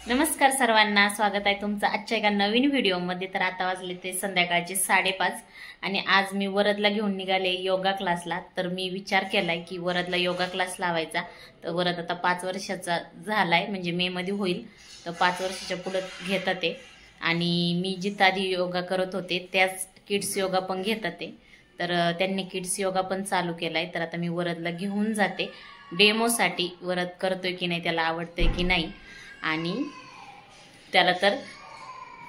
नमस्कार सर्वांना, स्वागत आहे तुमचं आजच्या एका नवीन व्हिडिओमध्ये। तर आता वाजले ते संध्याकाळचे 5:30 आणि आज मी वरदला घेऊन निघाले योगा क्लासला। तर मी विचार केलाय की वरदला योगा क्लास लावायचा। तर वरद आता 5 वर्षाचा झालाय, म्हणजे मे मध्ये होईल, तर 5 वर्षाच्या पुढे घेतात ते। आणि मी जिथं आधी योगा करत होते त्याच किड्स योगा पण घेतात ते। तर त्यांनी किड्स योगा पण चालू केलाय। तर आता मी वरदला घेऊन जाते डेमोसाठी, वरद करतोय की नाही, त्याला आवडतंय की नाही। आणि त्याला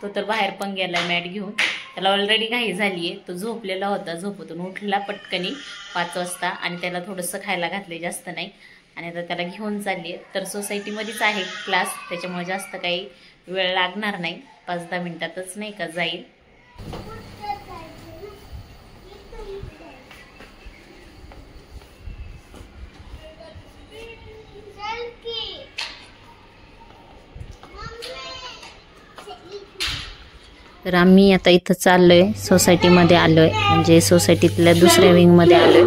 तो तर बाहेर पण गेलाय मॅट घेऊन। त्याला ऑलरेडी घाई झाली आहे, तो झोपलेला होता, झोपेतून उठला पटकनी 5 वाजता आणि त्याला थोडंसं खायला घातले, जास्त नाही। आणि आता त्याला घेऊन चालली आहे। तर सोसायटीमध्येच आहे क्लास, त्याच्यामुळे जास्त काही वेळ लागणार नाही, 5-10 मिनिटातच नाही का जाईल। तर आम्ही आता इथं चाललोय, सोसायटीमध्ये आलोय, म्हणजे सोसायटीतल्या दुसऱ्या विंगमध्ये आलोय।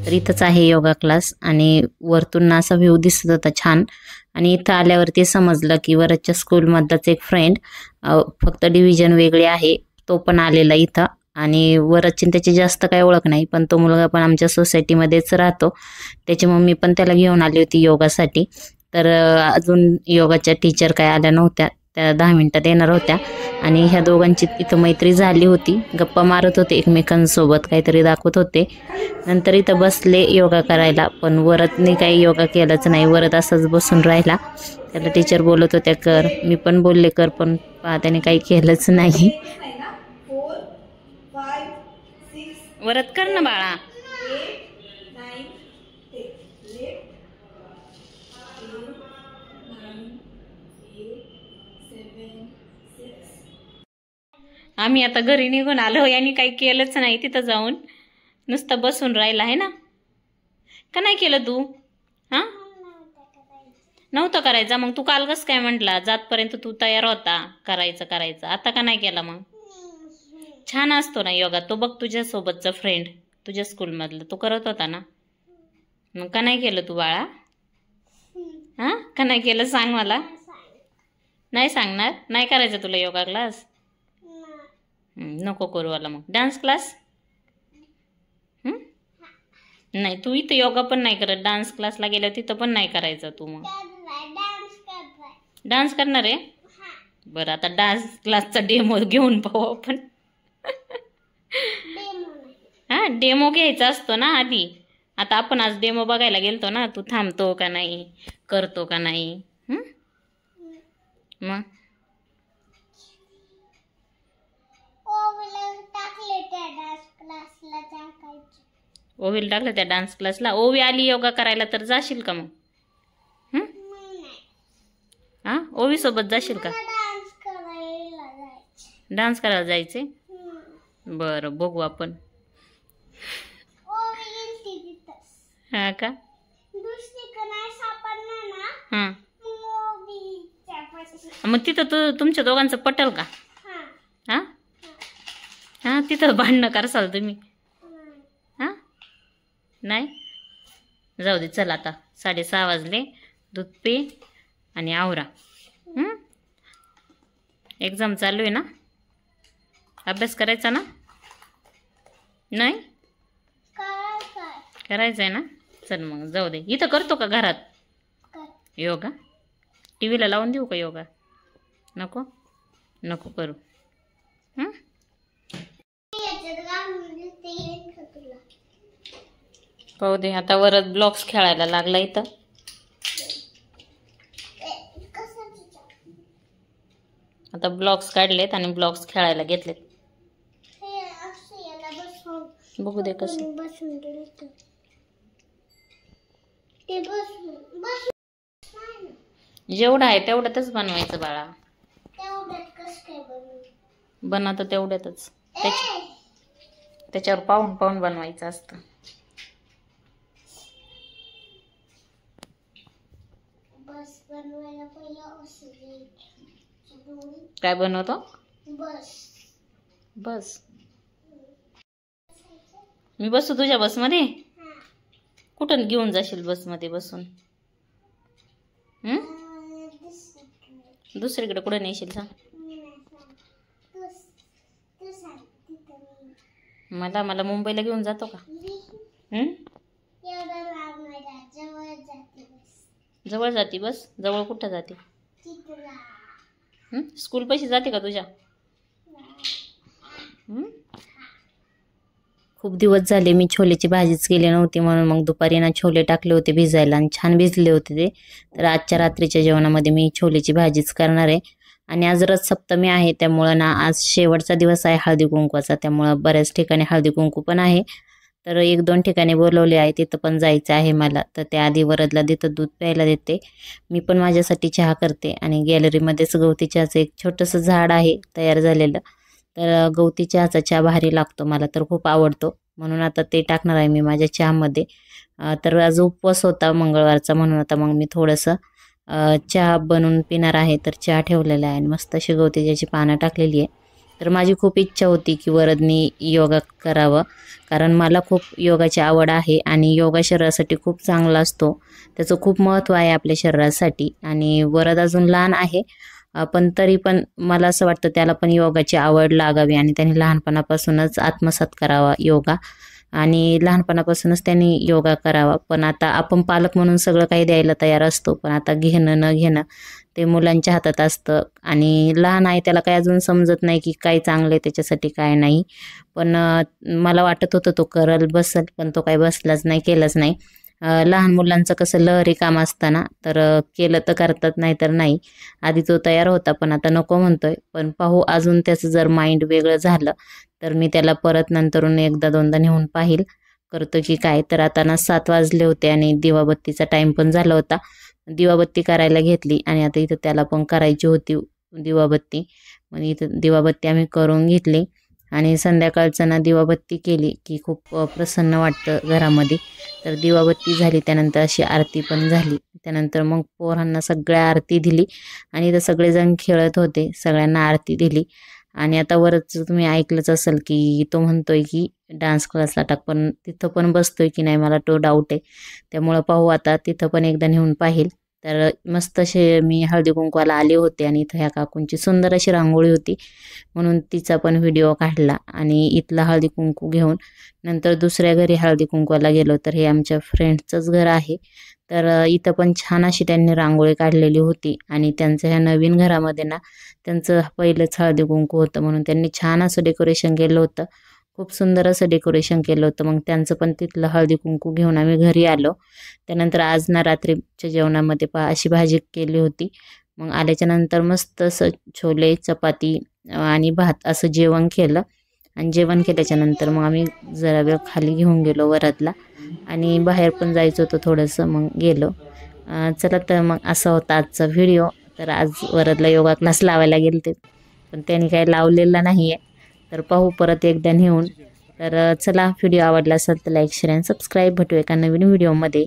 तर इथंच आहे योगा क्लास आणि वरतून असा व्ह्यू दिसत होता छान। आणि इथं आल्यावरती समजलं की वरच्या स्कूलमधलाच एक फ्रेंड, फक्त डिव्हिजन वेगळे आहे, तो पण आलेला इथं। आणि वरची त्याची जास्त काही ओळख नाही, पण तो मुलगा पण आमच्या सोसायटीमध्येच राहतो, त्याची मम्मी पण त्याला घेऊन आली होती योगासाठी। तर अजून योगाच्या टीचर काय आल्या नव्हत्या, त्या 10 मिनिटात येणार होत्या। आणि ह्या दोघांची इथं मैत्री झाली होती, गप्पा मारत होते एकमेकांसोबत, काहीतरी दाखवत होते। नंतर इथं बसले योगा करायला, पण वरदने काही योगा केलाच नाही, वरद असंच बसून राहिला। त्याला टीचर बोलत होत्या कर, मी पण बोलले कर, पण त्याने काही केलंच नाही। वरद कर ना बाळा। आम्ही आता घरी निघून आलो, यांनी काही केलंच नाही, तिथं जाऊन नुसतं बसून राहिला आहे ना। का नाही केलं तू? हा, नव्हतं करायचा, मग तू काल कसं काय म्हटला, जातपर्यंत तू तयार होता करायचं, आता का नाही केला? मग छान असतो ना योगा, तो बघ तुझ्या सोबतचा फ्रेंड, तुझ्या स्कूलमधला, तो करत होता ना, मग का नाही केलं तू बाळा? हा, का नाही केलं सांग मला। नाही सांगणार? नाही करायचं तुला योगा क्लास? नको करू आला मग डान्स क्लास। नाही, तू इथं योगा पण नाही करत, डान्स क्लासला गेल्यावर तिथं पण नाही करायचं तू। मग डान्स करणार आहे? बरं, आता डान्स क्लासचा डेमो घेऊन पाहू आपण। हा, डेमो घ्यायचा असतो ना आधी। आता आपण आज डेमो बघायला गेलतो ना, तू थांबतो का नाही, करतो का नाही। मग ओवीला टाकलं त्या डान्स क्लासला? ओवी आली योगा करायला तर जाशील का मग? हा, ओवी सोबत जाशील का? डान्स करायला जायचे? बरं, बघू आपण। हा का? हा, मग तिथं तुमच्या दोघांचं पटल का? हा हा, तिथं भांडणं करसाल तुम्ही? हा, नाही, जाऊ दे, चल आता 6:30 वाजले, दूध पे आणि आवरा। एक्झाम चालू आहे ना, अभ्यास करायचा ना? नाही करायचा आहे ना? चल मग जाऊ दे। इथं करतो का घरात योगा? टीव्हीला लावून देऊ का योगा? नको नको करू। पाहू दे, आता वरद ब्लॉक्स खेळायला लागला इथं। आता ब्लॉक्स काढलेत आणि ब्लॉक्स खेळायला घेतलेत, बघू दे कसं। जेवढं आहे तेवढ्यातच बनवायचं बाळा, बनवतं तेवढ्यातच, त्याच्यावर पाहून पाहून बनवायचं असतं। काय बनवतो? बस। मी बसू तुझ्या बसमध्ये? कुठं घेऊन जाशील बसमध्ये बसून? दुसरीकडे कुठे नेशील सांग? मला मला मुंबईला घेऊन जातो का? जवळ जाते बस? जवळ कुठं जाते? स्कूल पैसे जाते का तुझ्या? खूप दिवस झाले मी छोलेची भाजीच केली नव्हती, म्हणून मग दुपारी ना छोले टाकले होते भिजायला आणि छान भिजले होते ते. तर आजच्या रात्रीच्या जेवणामध्ये मी छोलेची भाजीच करणार आहे. आणि आज रथ सप्तमी आहे, त्यामुळं ना आज शेवटचा दिवस आहे हळदी कुंकवाचा, त्यामुळं बऱ्याच ठिकाणी हळदी कुंकू पण आहे. तर 1-2 ठिकाणी बोलवले आहे, तिथं पण जायचं आहे मला. तर त्याआधी वरदला तिथं दूध प्यायला देते. मी पण माझ्यासाठी चहा करते आणि गॅलरीमध्येच गवती चहाचं एक छोटंसं झाड आहे तयार झालेलं. तर गवती चहाचा चहा भारी लागतो, मला तर खूप आवडतो, म्हणून आता ते टाकणार आहे मी माझ्या चहामध्ये. तर आज उपवास होता मंगळवारचा, म्हणून आता मग मी थोडंसं चहा बनवून पिणार आहे. तर चहा ठेवलेला आहे आणि मस्त अशी गवती चहाची पानं टाकलेली आहे. तर माझी खूप इच्छा होती की वरदनी योगा करावं, कारण मला खूप योगाची आवड आहे आणि योगा शरीरासाठी खूप चांगला असतो. त्याचं खूप महत्त्व आहे आपल्या शरीरासाठी. आणि वरद अजून लहान आहे, पण तरी पण मला असं वाटतं त्याला पण योगाची आवड लागावी आणि त्यांनी लहानपणापासूनच आत्मसात करावा योगा, आणि लहानपणापासूनच त्यांनी योगा करावा. पण आता आपण पालक म्हणून सगळं काही द्यायला तयार असतो, पण आता घेणं न घेणं ते मुलांच्या हातात असतं. आणि लहान आहे, त्याला काही अजून समजत नाही की काय चांगलं आहे त्याच्यासाठी काय नाही. पण मला वाटत होतं तो करल बसल, पण तो काही बसलाच नाही, केलंच नाही. लहान मुलांचं कसं लहरी काम असतं ना, तर केलं तर करतात नाही तर नाही. आधी तो तयार होता, पण आता नको म्हणतोय. पण पाहू अजून त्याचं जर माइंड वेगळं झालं तर मी त्याला परत नंतरून 1-2दा नेऊन पाहिल करतो की काय. तर आता ना 7 वाजले होते आणि दिवाबत्तीचा टाईम पण झाला होता. दिवाबत्ती करायला घेतली आणि आता इथं त्याला पण करायची होती दिवाबत्ती. मग इथं दिवाबत्ती आम्ही करून घेतली आणि संध्याकाळचं ना दिवाबत्ती केली की खूप प्रसन्न वाटतं घरामध्ये. तर दिवाबत्ती झाली, त्यानंतर अशी आरती पण झाली. त्यानंतर मग पोरांना सगळ्या आरती दिली आणि इथं सगळेजण खेळत होते, सगळ्यांना आरती दिली. आणि आता वरच तुम्ही ऐकलंच असेल की तो म्हणतोय की डान्स क्लासला टाक, पण तिथं पण बसतोय की नाही मला तो डाऊट आहे. त्यामुळं पाहू आता, तिथं पण एकदा नेऊन पाहिल. तर मस्त असे मी हळदी कुंकवाला आले होते आणि इथं ह्या काकूंची सुंदर अशी रांगोळी होती, म्हणून तिचा पण व्हिडिओ काढला. आणि इथला हळदी कुंकू घेऊन नंतर दुसऱ्या घरी हळदी कुंकवाला गेलो, तर हे आमच्या फ्रेंड्सचंच घर आहे. तर इथं पण छान अशी त्यांनी रांगोळी काढलेली होती आणि त्यांचं ह्या नवीन घरामध्ये ना त्यांचं पहिलंच हळदी कुंकू होतं, म्हणून त्यांनी छान असं डेकोरेशन केलं होतं. खूप सुंदर असं डेकोरेशन केलं होतं. मग त्यांचं पण तिथलं हळदी कुंकू घेऊन आम्ही घरी आलो. त्यानंतर आज ना रात्रीच्या जेवणामध्ये अशी भाजी केली होती. मग आल्याच्या नंतर मस्त असं छोले, चपाती आणि भात असं जेवण केलं. आणि जेवण केल्याच्या नंतर मग आम्ही जरा वेळ खाली घेऊन गेलो वरदला, आणि बाहेर पण जायचं होतं थोडंसं, मग गेलो. चला तर मग असा होता आजचा व्हिडिओ. तर आज वरदला योगा क्लास लावायला गेलते, पण त्यांनी काही लावलेला नाही आहे. तर पाहू परत एकदा नेऊन. तर चला, व्हिडिओ आवडला असेल तर लाईक, शेअर आणि सबस्क्राईब. भेटू एका नवीन व्हिडिओमध्ये.